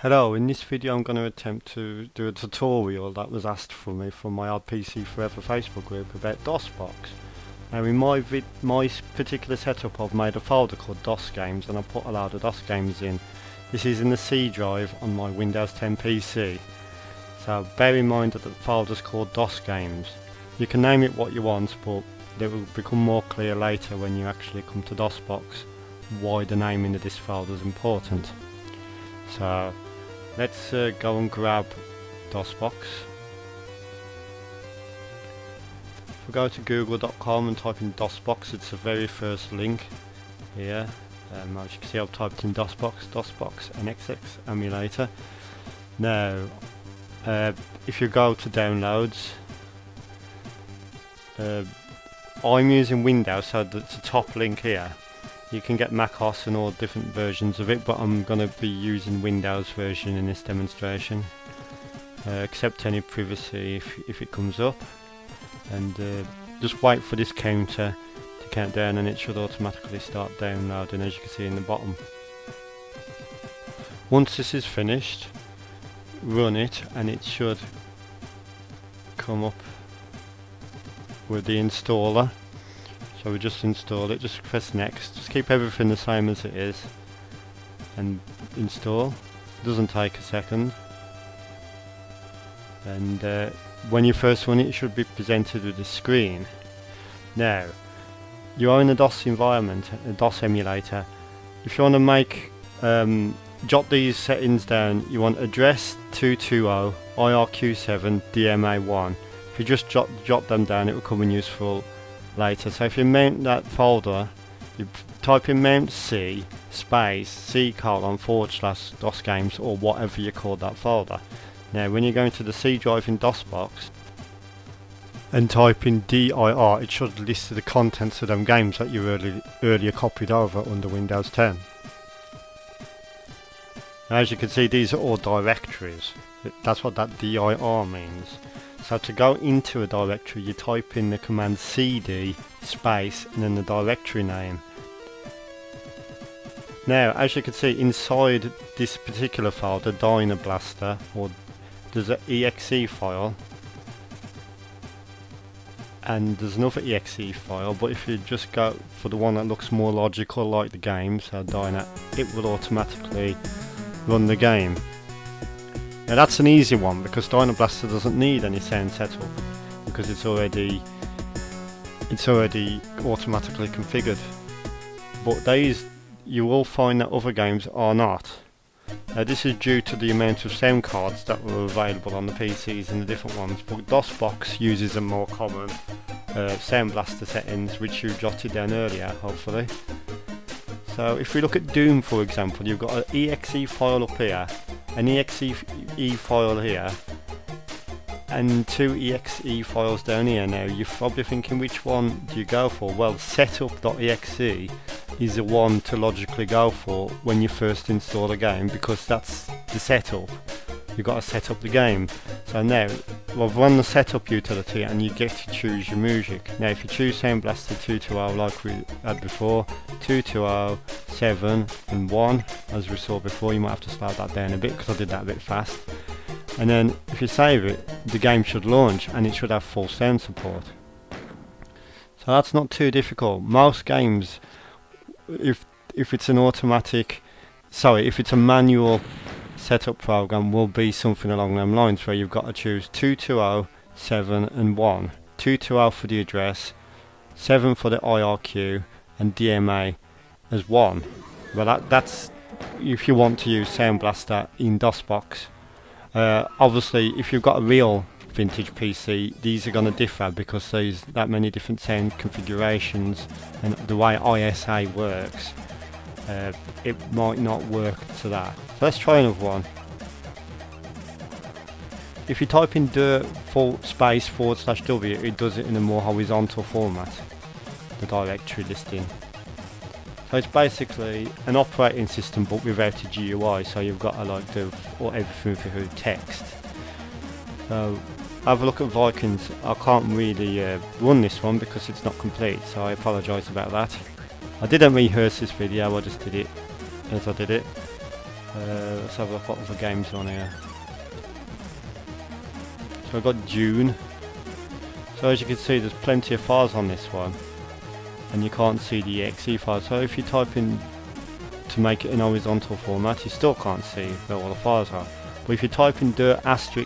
Hello, in this video I'm going to attempt to do a tutorial that was asked for me from my old PC Forever Facebook group about dosbox. Now in my particular setup I've made a folder called DOS games and I put a load of DOS games in. This is in the C drive on my Windows 10 PC. So bear in mind that the folder's called DOS games. You can name it what you want, but it will become more clear later when you actually come to dosbox why the naming of this folder is important. So let's go and grab dosbox. If we go to google.com and type in dosbox, it's the very first link here. As you can see, I've typed in dosbox NXX emulator. Now if you go to downloads, I'm using Windows, so that's the top link here. You can get macOS and all different versions of it, but I'm going to be using Windows version in this demonstration. Accept any privacy if it comes up, and just wait for this counter to count down and it should automatically start downloading, as you can see in the bottom. Once this is finished, run it and it should come up with the installer. So we just install it, just press next, just keep everything the same as it is and install. It doesn't take a second, and when you first run it, it should be presented with a screen. Now you are in a DOS environment, a DOS emulator. If you want to make jot these settings down, you want address 220 IRQ7 DMA1. If you just jot them down, it will come in useful later. So if you mount that folder, you type in mount C space C:/DOS games or whatever you call that folder. Now when you go into the C drive in dosbox and type in dir, it should list the contents of them games that you earlier copied over under Windows 10. Now, as you can see, these are all directories. That's what that dir means. So to go into a directory, you type in the command cd space and then the directory name. Now as you can see, inside this particular folder, Dynablaster, or there's an exe file and there's another exe file, but if you just go for the one that looks more logical like the game, so Dyna, it will automatically run the game. Now that's an easy one because Dynablaster doesn't need any sound setup because it's already automatically configured. But you will find that other games are not. Now this is due to the amount of sound cards that were available on the PCs and the different ones, but dosbox uses a more common Sound Blaster settings, which you jotted down earlier, hopefully. So if we look at Doom, for example, you've got an exe file up here, an exe file here, and two exe files down here. Now you're probably thinking, which one do you go for? Well, setup.exe is the one to logically go for when you first install a game, because that's the setup. You've got to set up the game. So now we've run the setup utility and you get to choose your music. Now if you choose Sound Blaster 220 like we had before, 220, 7 and 1 as we saw before, you might have to slow that down a bit because I did that a bit fast. And then if you save it, the game should launch and it should have full sound support. So that's not too difficult. Most games, if it's an if it's a manual setup program, will be something along them lines where you've got to choose 220, 7 and 1. 220 for the address, 7 for the IRQ and DMA as 1. Well that's if you want to use Sound Blaster in dosbox. Obviously if you've got a real vintage PC, these are going to differ because there's that many different sound configurations, and the way ISA works, it might not work to that. So let's try another one. If you type in dir//w, it does it in a more horizontal format, the directory listing. So it's basically an operating system but without a GUI, so you've got to do everything through text. So have a look at Vikings. I can't really run this one because it's not complete, so I apologise about that. I didn't rehearse this video, I just did it as I did it. Let's have a look what other games are on here. So I've got Dune. So as you can see, there's plenty of files on this one, and you can't see the exe file. So if you type in to make it in horizontal format, you still can't see where all the files are. But if you type in **star.exe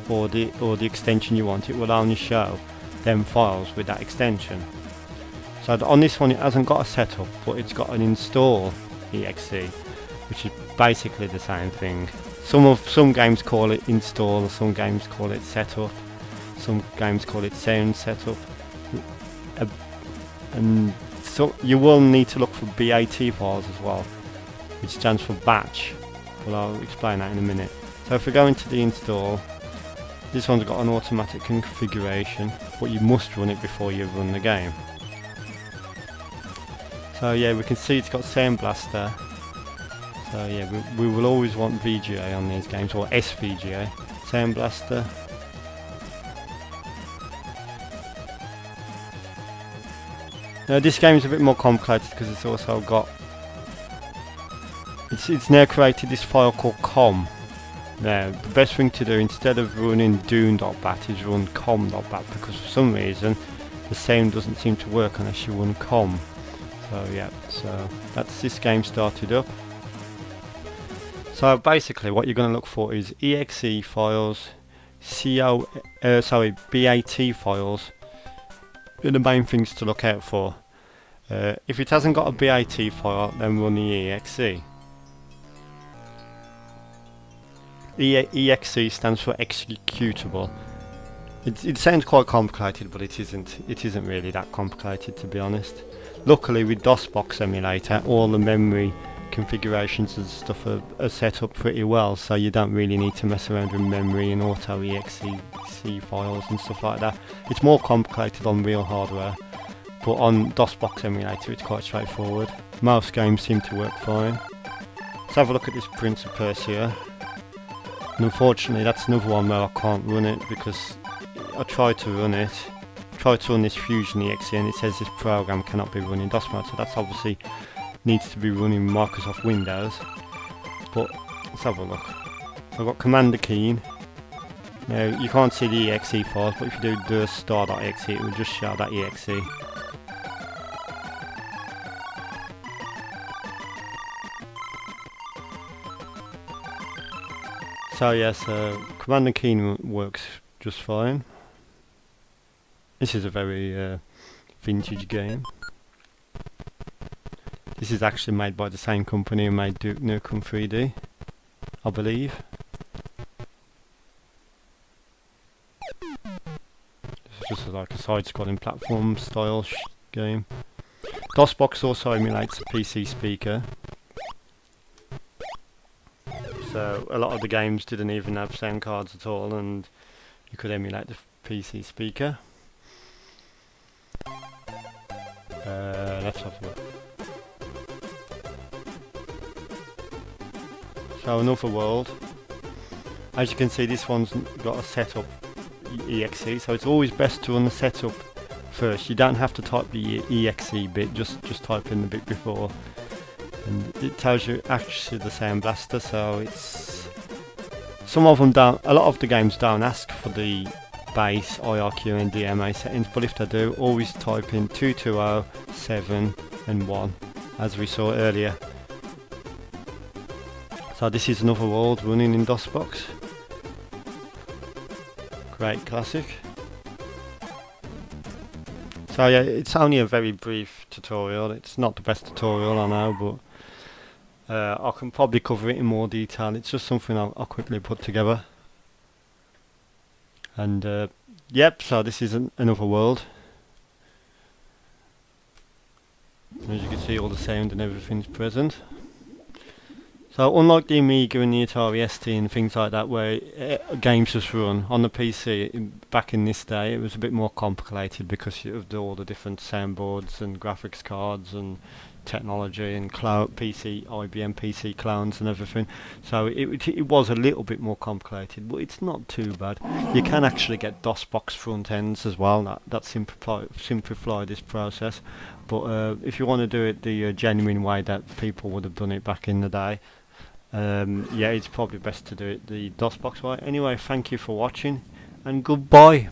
or the extension you want, it will only show them files with that extension. So on this one, it hasn't got a setup, but it's got an install exe, which is basically the same thing. Some games call it install, some games call it setup, some games call it sound setup, and so you will need to look for BAT files as well, which stands for batch. Well, I'll explain that in a minute. So if we go into the install, this one's got an automatic configuration, but you must run it before you run the game. So yeah, we can see it's got Sound Blaster. So yeah, we will always want VGA on these games, or SVGA, Sound Blaster. Now this game is a bit more complicated because it's also got, it's now created this file called com. Now the best thing to do instead of running dune.bat is run com.bat, because for some reason the sound doesn't seem to work unless you run com. So yeah, so that's this game started up. So basically what you're going to look for is exe files, BAT files are the main things to look out for. If it hasn't got a BAT file, then run the exe. EXE stands for executable. It sounds quite complicated, but it isn't. It isn't really that complicated, to be honest. Luckily with DOSBox emulator, all the memory configurations and stuff are set up pretty well, so you don't really need to mess around with memory and auto exe files and stuff like that. It's more complicated on real hardware, but on DOSBox emulator it's quite straightforward. Most games seem to work fine. Let's have a look at this Prince of Persia. And unfortunately that's another one where I can't run it because I tried to run this Fusion exe and it says this program cannot be run in DOS mode, so that's obviously needs to be running Microsoft Windows. But let's have a look. So I've got Commander Keen. Now you can't see the exe files, but if you do **star.exe it will just show that exe. So yes, Commander Keen works just fine. This is a very vintage game. This is actually made by the same company who made Duke Nukem 3D, I believe. This is just like a side-scrolling platform style game. DOSBox also emulates a PC speaker. So a lot of the games didn't even have sound cards at all, and you could emulate the PC speaker. Let's have a look. So another world. As you can see, this one's got a setup exe, so it's always best to run the setup first. You don't have to type the exe bit, just type in the bit before, and it tells you actually the Sound Blaster. So it's some of them don't. A lot of the games don't ask for the base IRQ and DMA settings, but if they do, always type in 220, 7 and 1 as we saw earlier. So this is another world running in DOSBox. Great classic. So yeah, it's only a very brief tutorial. It's not the best tutorial, I know, but I can probably cover it in more detail. It's just something I'll quickly put together. And yep, so this is another world. As you can see, all the sound and everything's present. So unlike the Amiga and the Atari ST and things like that, where games just run on the PC, back in this day, it was a bit more complicated because of all the different soundboards and graphics cards and technology and PC, IBM PC clones and everything. So it was a little bit more complicated, but it's not too bad. You can actually get dosbox front ends as well. That simplify this process. But if you want to do it the genuine way that people would have done it back in the day, yeah, it's probably best to do it the DOSBox way. Anyway, thank you for watching, and goodbye.